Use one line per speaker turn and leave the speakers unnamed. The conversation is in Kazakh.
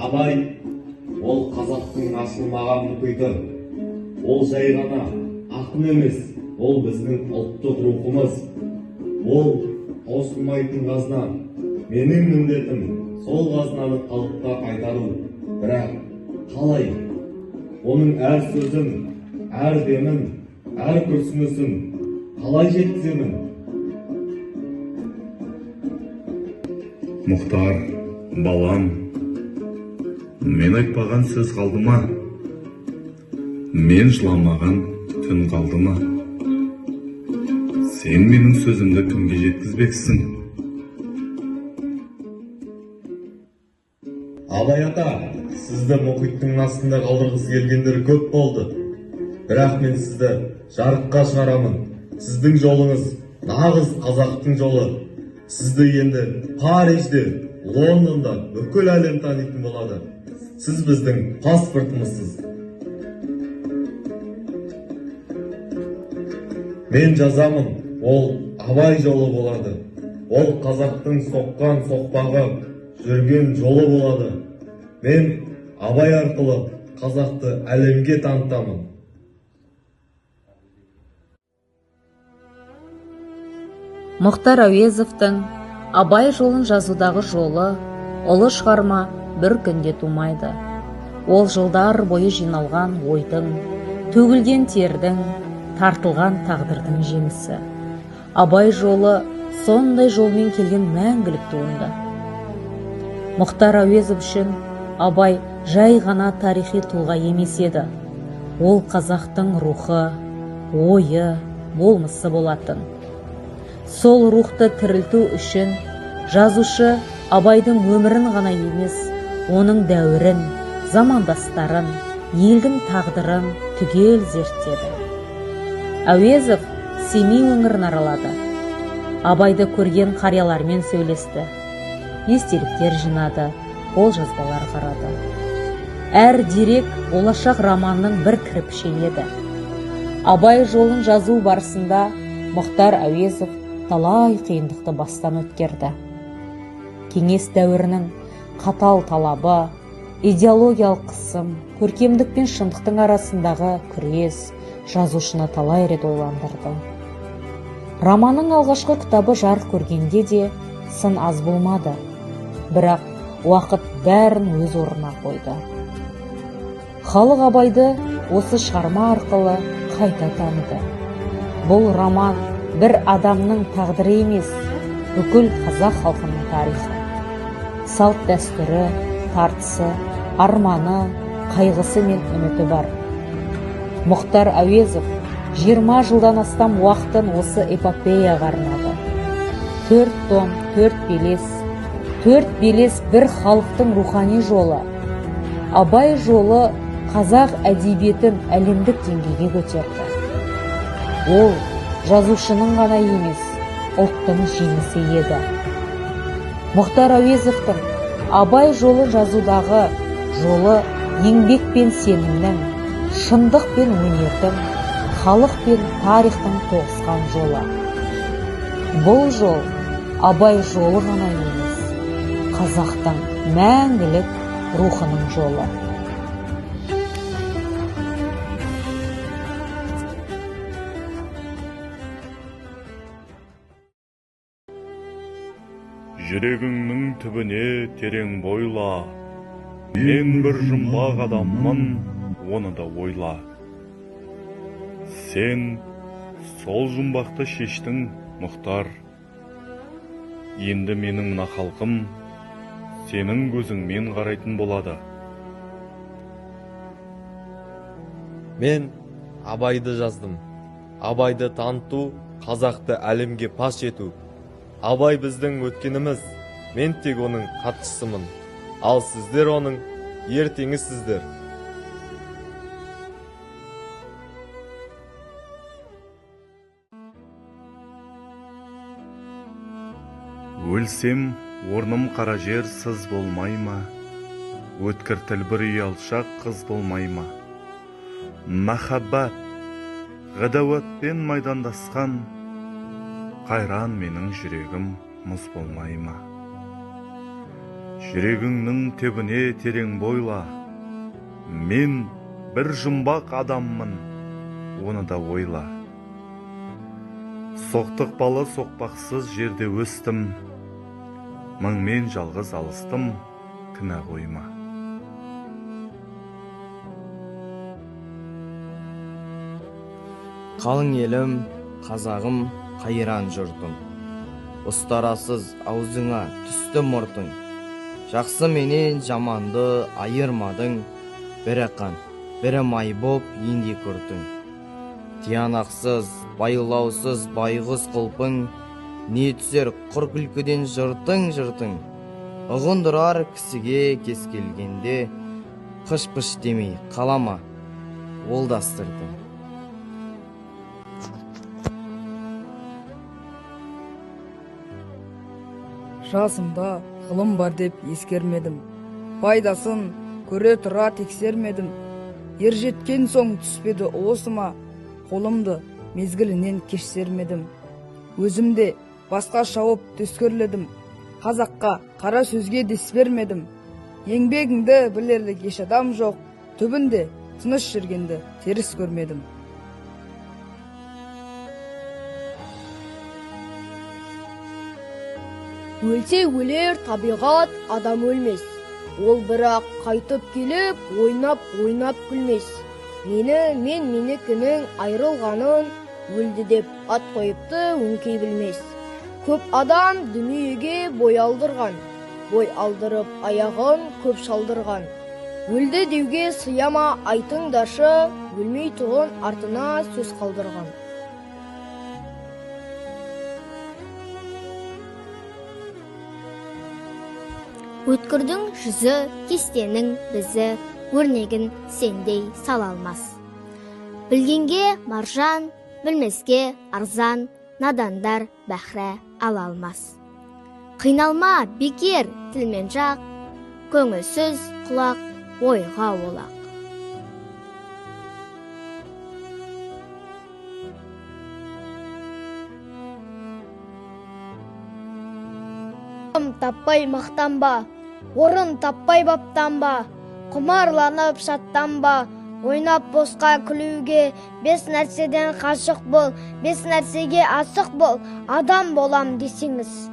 Абай ол қазақтың ашылмаған мұхиты. Ол жай ғана ақын емес, ол біздің ұлттық рухымыз. Ол таусылмайтын қазына. Менің міндетім сол қазынаны халыққа қайтару. Бірақ қалай? Оның әр сөзін, әр демін, әр күрсінісін қалай жеткіземін?
Мұхтар, балам, мен айтпаған сөз қалды ма? Мен жыламаған түн қалды ма? Сен менің сөзімді кімге жеткізбексің?
Абай ата, сізді мұхиттың астында қалдырғысы келгендер көп болды. Бірақ мен сізді жарыққа шығарамын. Сіздің жолыңыз нағыз қазақтың жолы. Сізді енді Парижде, Лондонда бүкіл әлем танитын болады. Сіз біздің паспортымызсыз. Мен жазамын, ол Абай жолы болады. Ол қазақтың соққан соқпағы, жүрген жолы болады. Мен Абай арқылы қазақты әлемге танытамын.
Мұхтар Әуезовтың Абай жолын жазудағы жолы ұлы шығарма бір күнде тумайды. Ол жылдар бойы жиналған ойдың, төгілген тердің, тартылған тағдырдың жемісі. Абай жолы сондай жолмен келген мәңгілік туынды. Мұхтар Әуезов үшін Абай жай ғана тарихи тұлға емес еді. Ол қазақтың рухы, ойы, болмысы болатын. Сол рухты тірілту үшін жазушы Абайдың өмірін ғана емес, оның дәуірін, замандастарын, елдің тағдырын түгел зерттеді. Әуезов Семей өңірін аралады. Абайды көрген қариялармен сөйлесті. Естеліктер жинады, қолжазбалар қарады. Әр дерек болашақ романның бір кірпіші еді. Абай жолын жазу барысында Мұхтар Әуезов талай қиындықты бастан өткерді. Кеңес дәуірінің қатал талабы, идеологиялық қысым, көркемдік пен шындықтың арасындағы күрес жазушыны талай рет ойландырды. Романның алғашқы кітабы жарық көргенде де сын аз болмады. Бірақ уақыт бәрін өз орнына қойды. Халық Абайды осы шығарма арқылы қайта таныды. Бұл роман бір адамның тағдыры емес, бүкіл қазақ халқының тарихы. Салт дәстүрі, тартысы, арманы, қайғысы мен үміті бар. Мұхтар Әуезов 20 жылдан астам уақытын осы эпопеяға арнады. 4 том, 4 белес. 4 белес бір халықтың рухани жолы. Абай жолы қазақ әдебиетін әлемдік деңгейге көтерді. Ол жазушының ғана емес, ұлттың жеңісі еді. Мұхтар Әуезовтың Абай жолы жазудағы жолы еңбек пен сенімнің, шындық пен өнердің, халық пен тарихтың тоғысқан жолы. Бұл жол Абай жолы ғана емес, қазақтың мәңгілік рухының жолы.
Жүрегіңнің түбіне терең бойла, мен бір жұмбақ адаммын, оны да ойла. Сен сол жұмбақты шештің, Мұхтар. Енді менің мына халқым сенің көзіңмен қарайтын болады.
Мен Абайды жаздым. Абайды таныту, қазақты әлемге паш ету. Абай біздің өткеніміз, мен тек оның қатшысымын. Ал сіздер оның ертеңісіздер.
Өлсем, орным қара жер сыз болмай ма? Өткір тіл бір ұялшақ қыз болмай ма? Махаббат, ғадауатпен майдандасқан, қайран менің жүрегім мұз болмай ма? жүрегіңнің тебіне терең бойла. Мен бір жұмбақ адаммын, оны да ойла. Соқтықпалы соқпақсыз жерде өстім, мыңмен жалғыз алыстым, кінә қойма.
Қалың елім, қазағым, қайран жұртым. Ұстарасыз аузыңа түсті мұртың. Жақсы менен жаманды айырмадың. Бірі қан, бірі май боп енді көртің. Тиянақсыз, байлаусыз байғыз құлпың. Не түсер құр күлкіден жыртың. Ұғындырар кісіге кез келгенде, қыш-пыш демей қалама, ол дастырдың.
Жасымда ғылым бар деп ескермедім. Пайдасын көре тұра тексермедім. Ержеткен соң түспеді осыма, қолымды мезгілінен кешсермедім. Өзімде басқа шауып төскерледім. Қазаққа қара сөзге дес бермедім. Еңбегіңді білерлік еш адам жоқ. Түбінде тыныш жүргенді теріс көрмедім.
Өлсе өлер табиғат, адам өлмес. Ол бірақ қайтып келіп, ойнап күлмес. Менікінің айрылғанын, өлді деп ат қойыпты өңкей білмес. Көп адам дүниеге бой алдырған, бой алдырып аяғын көп шалдырған. Өлді деуге сыяма айтыңдашы, өлмей тұғын артына сөз қалдырған.
Өткірдің жүзі, кестенің бізі, өрнегін сендей сала алмас. Білгенге маржан, білмеске арзан, надандар бәхрә ала алмас. Қиналма бекер тілмен жақ, көңілсіз құлақ ойға олақ.
Таппай мақтанба, орын таппай баптанба, құмарланып шаттанба, ойнап босқа күлуге, 5 нәрседен қашық бол, 5 нәрсеге асық бол, адам болам десеңіз.